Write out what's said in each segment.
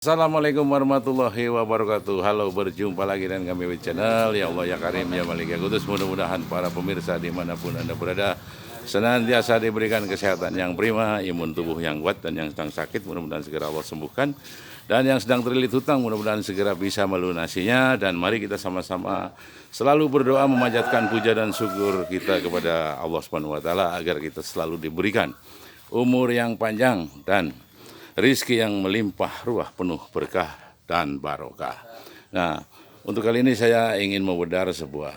Assalamualaikum warahmatullahi wabarakatuh. Halo, berjumpa lagi dengan kami di channel Ya Allah Ya Karim Ya Malik Ya Kudus. Mudah-mudahan para pemirsa dimanapun Anda berada senantiasa diberikan kesehatan yang prima, imun tubuh yang kuat, dan yang sedang sakit mudah-mudahan segera Allah sembuhkan, dan yang sedang terlilit hutang mudah-mudahan segera bisa melunasinya. Dan mari kita sama-sama selalu berdoa memanjatkan puja dan syukur kita kepada Allah Subhanahu wa taala agar kita selalu diberikan umur yang panjang dan rizki yang melimpah ruah penuh berkah dan barokah. Nah, untuk kali ini saya ingin membedah sebuah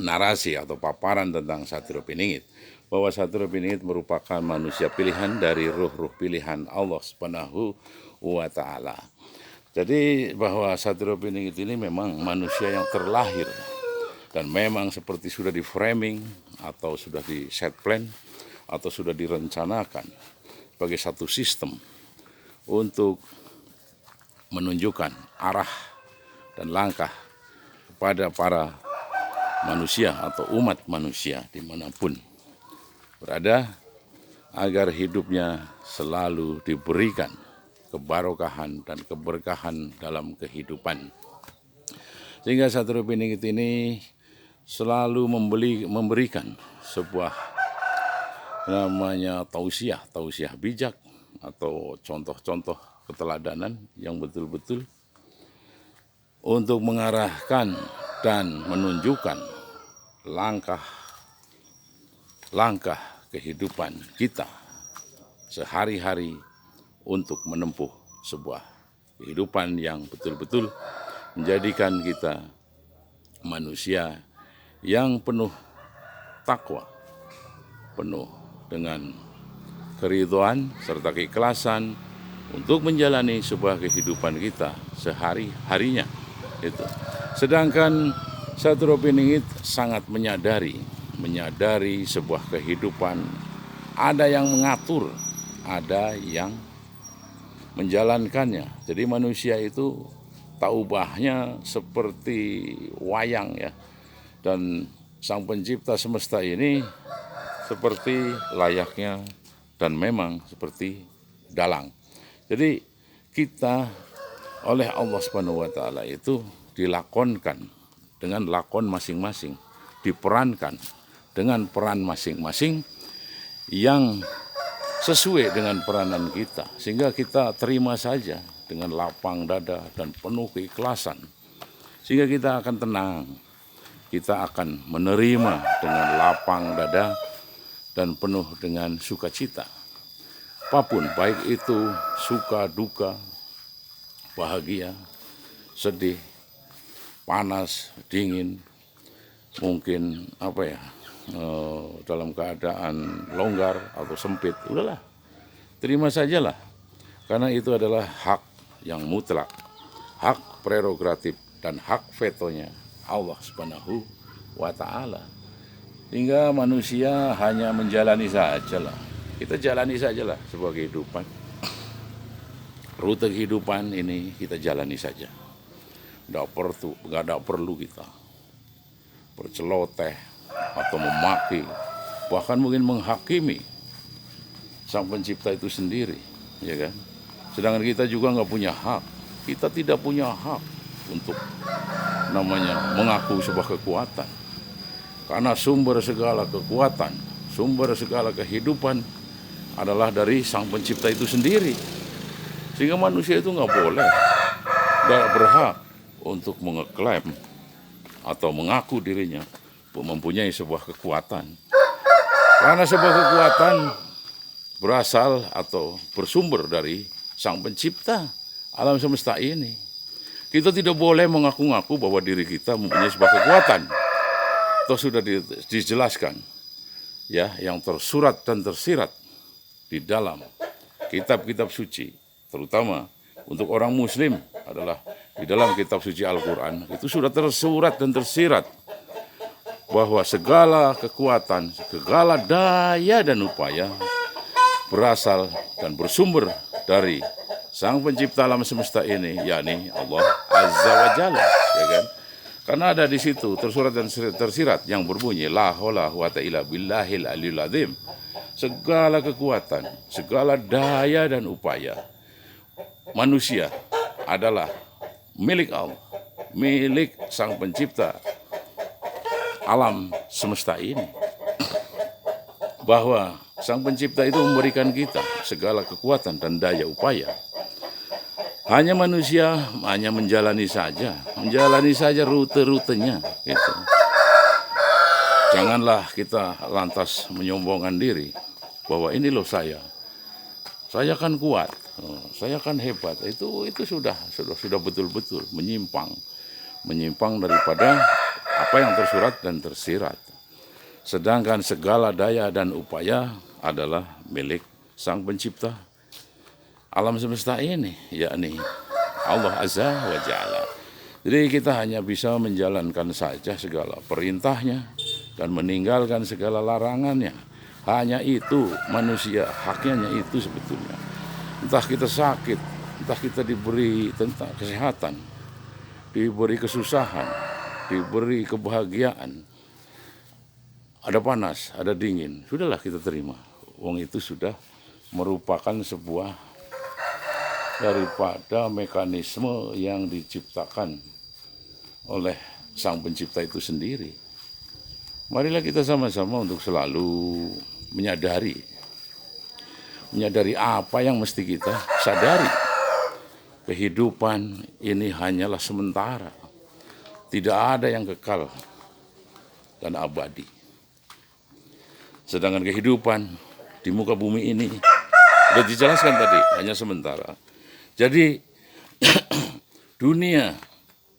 narasi atau paparan tentang Satrio Piningit, bahwa Satrio Piningit merupakan manusia pilihan dari ruh-ruh pilihan Allah Subhanahu wa taala. Jadi bahwa Satrio Piningit ini memang manusia yang terlahir dan memang seperti sudah di framing atau sudah di set plan atau sudah direncanakan sebagai satu sistem untuk menunjukkan arah dan langkah kepada para manusia atau umat manusia dimanapun berada, agar hidupnya selalu diberikan kebarokahan dan keberkahan dalam kehidupan. Sehingga Satrio Piningit ini selalu memberikan sebuah namanya tausiah bijak atau contoh-contoh keteladanan yang betul-betul untuk mengarahkan dan menunjukkan langkah kehidupan kita sehari-hari untuk menempuh sebuah kehidupan yang betul-betul menjadikan kita manusia yang penuh takwa, penuh dengan keridhaan serta keikhlasan untuk menjalani sebuah kehidupan kita sehari-harinya. Sedangkan Satrio Piningit sangat menyadari sebuah kehidupan ada yang mengatur, ada yang menjalankannya. Jadi manusia itu tak ubahnya seperti wayang ya. Dan Sang Pencipta semesta ini seperti layaknya dan memang seperti dalang. Jadi kita oleh Allah Subhanahu wa taala itu dilakonkan dengan lakon masing-masing, diperankan dengan peran masing-masing yang sesuai dengan peranan kita, sehingga kita terima saja dengan lapang dada dan penuh keikhlasan, sehingga kita akan tenang, kita akan menerima dengan lapang dada dan penuh dengan sukacita. Apapun, baik itu suka, duka, bahagia, sedih, panas, dingin, mungkin dalam keadaan longgar atau sempit, udahlah, terima sajalah. Karena itu adalah hak yang mutlak, hak prerogatif dan hak vetonya Allah Subhanahu wa taala. Hingga manusia hanya menjalani sajalah. Kita jalani sajalah sebuah kehidupan. Rute kehidupan ini kita jalani saja. Nggak ada perlu kita berceloteh atau memaki, bahkan mungkin menghakimi Sang Pencipta itu sendiri, ya kan? Sedangkan kita juga nggak punya hak. Kita tidak punya hak untuk mengaku sebuah kekuatan. Karena sumber segala kekuatan, sumber segala kehidupan adalah dari Sang Pencipta itu sendiri. Sehingga manusia itu nggak berhak untuk mengeklaim atau mengaku dirinya mempunyai sebuah kekuatan. Karena sebuah kekuatan berasal atau bersumber dari Sang Pencipta alam semesta ini. Kita tidak boleh mengaku-ngaku bahwa diri kita mempunyai sebuah kekuatan. Itu sudah dijelaskan ya, yang tersurat dan tersirat di dalam kitab-kitab suci, terutama untuk orang muslim adalah di dalam kitab suci Al-Quran. Itu sudah tersurat dan tersirat bahwa segala kekuatan, segala daya dan upaya berasal dan bersumber dari Sang Pencipta alam semesta ini, yakni Allah Azza wa Jalla, ya kan? Karena ada di situ tersurat dan tersirat yang berbunyi la haula wala illa billahil aliyil azim. Segala kekuatan, segala daya dan upaya manusia adalah milik Allah, milik Sang Pencipta alam semesta ini. Bahwa Sang Pencipta itu memberikan kita segala kekuatan dan daya upaya. Hanya manusia hanya menjalani saja rute-rutenya gitu. Janganlah kita lantas menyombongkan diri bahwa ini loh saya kan kuat, saya kan hebat. Itu sudah betul-betul menyimpang daripada apa yang tersurat dan tersirat. Sedangkan segala daya dan upaya adalah milik Sang Pencipta alam semesta ini, yakni Allah Azza wa Jalla. Jadi kita hanya bisa menjalankan saja segala perintahnya dan meninggalkan segala larangannya. Hanya itu manusia, haknya hanya itu sebetulnya. Entah kita sakit, entah kita diberi tentang kesehatan, diberi kesusahan, diberi kebahagiaan, ada panas, ada dingin, sudahlah kita terima. Wong itu sudah merupakan sebuah daripada mekanisme yang diciptakan oleh Sang Pencipta itu sendiri. Marilah kita sama-sama untuk selalu menyadari apa yang mesti kita sadari. Kehidupan ini hanyalah sementara, tidak ada yang kekal dan abadi. Sedangkan kehidupan di muka bumi ini sudah dijelaskan tadi, hanya sementara. Jadi dunia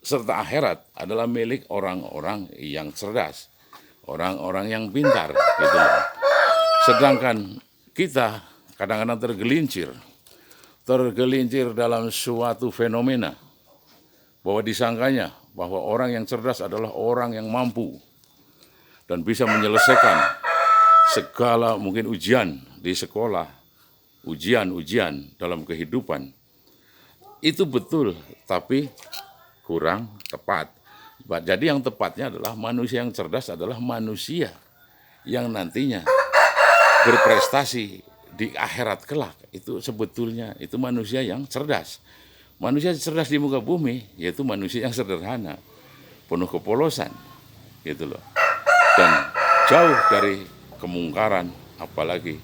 serta akhirat adalah milik orang-orang yang cerdas, orang-orang yang pintar, gitu loh. Sedangkan kita kadang-kadang tergelincir dalam suatu fenomena bahwa disangkanya bahwa orang yang cerdas adalah orang yang mampu dan bisa menyelesaikan segala mungkin ujian di sekolah, ujian dalam kehidupan. Itu betul, tapi kurang tepat. Jadi yang tepatnya adalah manusia yang cerdas adalah manusia yang nantinya berprestasi di akhirat kelak. Itu sebetulnya itu manusia yang cerdas. Manusia cerdas di muka bumi yaitu manusia yang sederhana, penuh kepolosan, gitu loh. Dan jauh dari kemungkaran, apalagi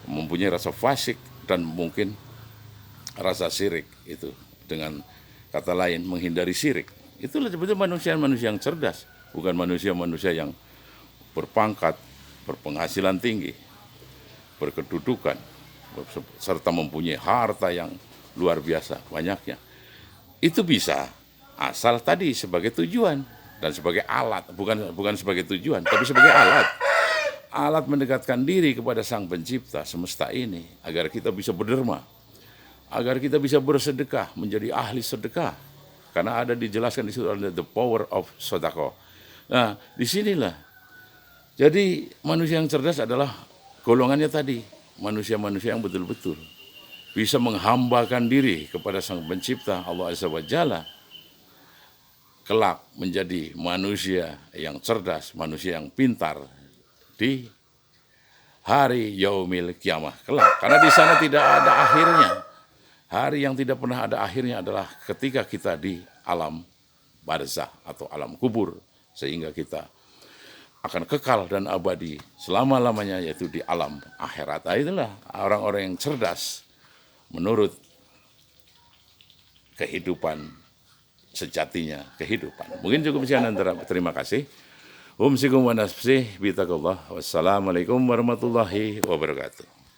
mempunyai rasa fasik dan mungkin rasa syirik. Itu dengan kata lain menghindari syirik. Itulah sebetulnya manusia yang cerdas, bukan manusia yang berpangkat, berpenghasilan tinggi, berkedudukan, serta mempunyai harta yang luar biasa banyaknya. Itu bisa asal tadi sebagai tujuan dan sebagai alat, bukan sebagai tujuan, tapi sebagai alat mendekatkan diri kepada Sang Pencipta semesta ini agar kita bisa berderma, agar kita bisa bersedekah, menjadi ahli sedekah. Karena ada dijelaskan di situ ada the power of sedekah. Nah, disinilah. Jadi manusia yang cerdas adalah golongannya tadi, manusia-manusia yang betul-betul bisa menghambakan diri kepada Sang Pencipta Allah Azza wa Jalla. Kelak menjadi manusia yang cerdas, manusia yang pintar di hari yaumil kiamah kelak. Karena di sana tidak ada akhirnya. Hari yang tidak pernah ada akhirnya adalah ketika kita di alam barzah atau alam kubur. Sehingga kita akan kekal dan abadi selama-lamanya yaitu di alam akhirat. Nah, itulah orang-orang yang cerdas menurut kehidupan sejatinya kehidupan. Mungkin cukup sekian antara. Terima kasih. Wassalamualaikum warahmatullahi wabarakatuh.